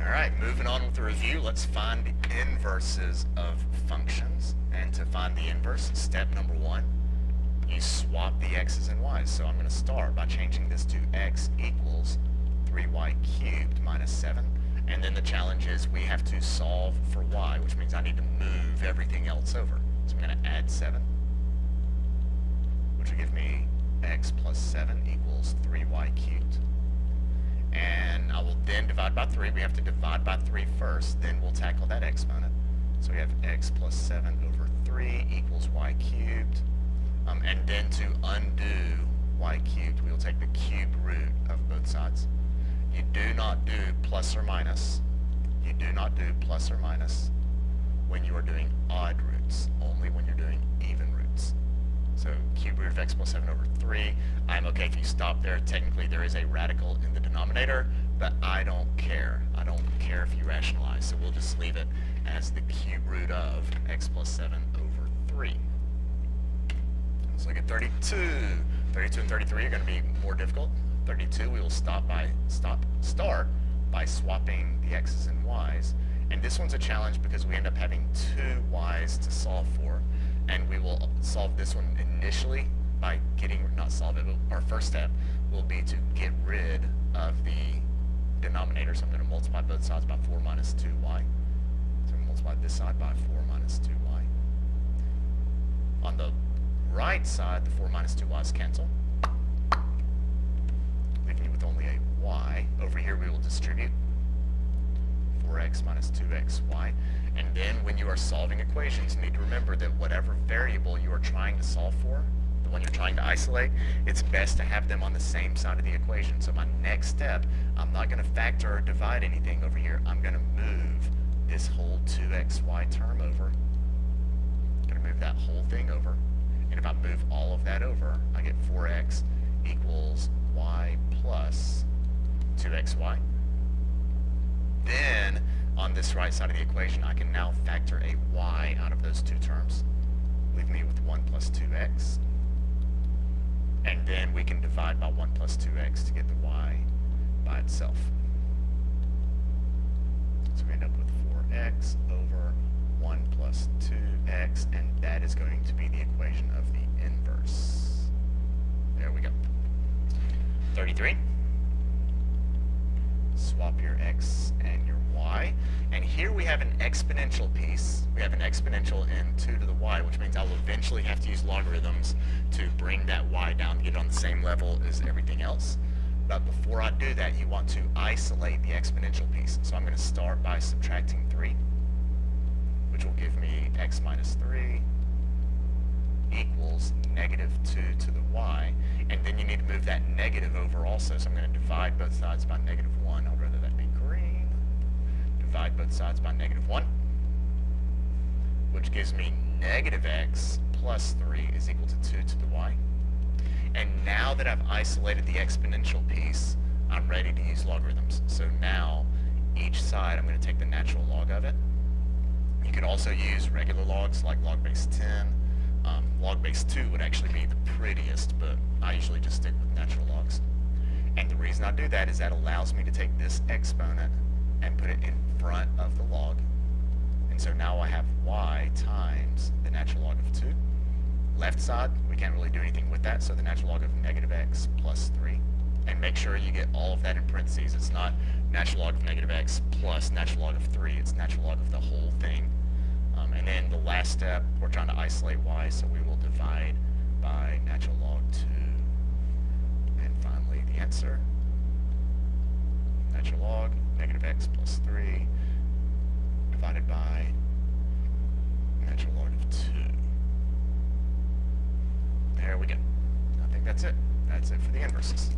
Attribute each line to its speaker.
Speaker 1: Alright, moving on with the review, let's find the inverses of functions. And to find the inverse, step number one, you swap the x's and y's. So I'm going to start by changing this to x equals 3y cubed minus 7. And then the challenge is we have to solve for y, which means I need to move everything else over. So I'm going to add 7, which will give me x plus 7 equals 3y cubed. And I will then divide by 3. We have to divide by 3 first, then we'll tackle that exponent. So we have x plus 7 over 3 equals y cubed. And then to undo y cubed, we will take the cube root of both sides. You do not do plus or minus. You do not do plus or minus when you are doing odd roots, only when you're doing even roots. So cube root of x plus 7 over 3. I'm okay if you stop there. Technically there is a radical in the denominator, but I don't care. I don't care if you rationalize. So we'll just leave it as the cube root of x plus 7 over 3. Let's look at 32. 32 and 33 are going to be more difficult. 32 we will start by swapping the x's and y's. And this one's a challenge because we end up having 2 y's to solve for. And we will solve this one initially by not solve it, but our first step will be to get rid of the denominator. So I'm going to multiply both sides by 4 minus 2y. So we multiply this side by 4 minus 2y. On the right side, the 4 minus 2y's cancel, leaving you with only a y. Over here we will distribute 4x minus 2xy. And then when you are solving equations, you need to remember that whatever variable you are trying to solve for, the one you're trying to isolate, it's best to have them on the same side of the equation. So my next step, I'm not going to factor or divide anything over here. I'm going to move this whole 2xy term over. I'm going to move that whole thing over. And if I move all of that over, I get 4x equals y plus 2xy. Then, on this right side of the equation, I can now factor a y out of those two terms, leaving me with 1 plus 2x. And then we can divide by 1 plus 2x to get the y by itself. So we end up with 4x over 1 plus 2x, and that is going to be the equation of the inverse. There we go. 33. Swap your x and your y. And here we have an exponential piece. We have an exponential in 2 to the y, which means I will eventually have to use logarithms to bring that y down to get it on the same level as everything else. But before I do that, you want to isolate the exponential piece. So I'm going to start by subtracting 3, which will give me x minus 3 equals negative 2 to the y. And then you need to move that negative over also. So I'm going to divide both sides by negative 1. I'd rather that be green. Divide both sides by negative 1, which gives me negative x plus 3 is equal to 2 to the y. And now that I've isolated the exponential piece, I'm ready to use logarithms. So now, each side, I'm going to take the natural log of it. You could also use regular logs like log base 10. Log base 2 would actually be the prettiest, but I usually just stick with natural logs. And the reason I do that is that allows me to take this exponent and put it in front of the log. And so now I have y times the natural log of 2. Left side, we can't really do anything with that, so the natural log of negative x plus 3. And make sure you get all of that in parentheses. It's not natural log of negative x plus natural log of 3. It's natural log of the whole thing. And then the last step, we're trying to isolate y, so we will divide by natural log 2. And finally, the answer, natural log, negative x plus 3, divided by natural log of 2. There we go. I think that's it. That's it for the inverses.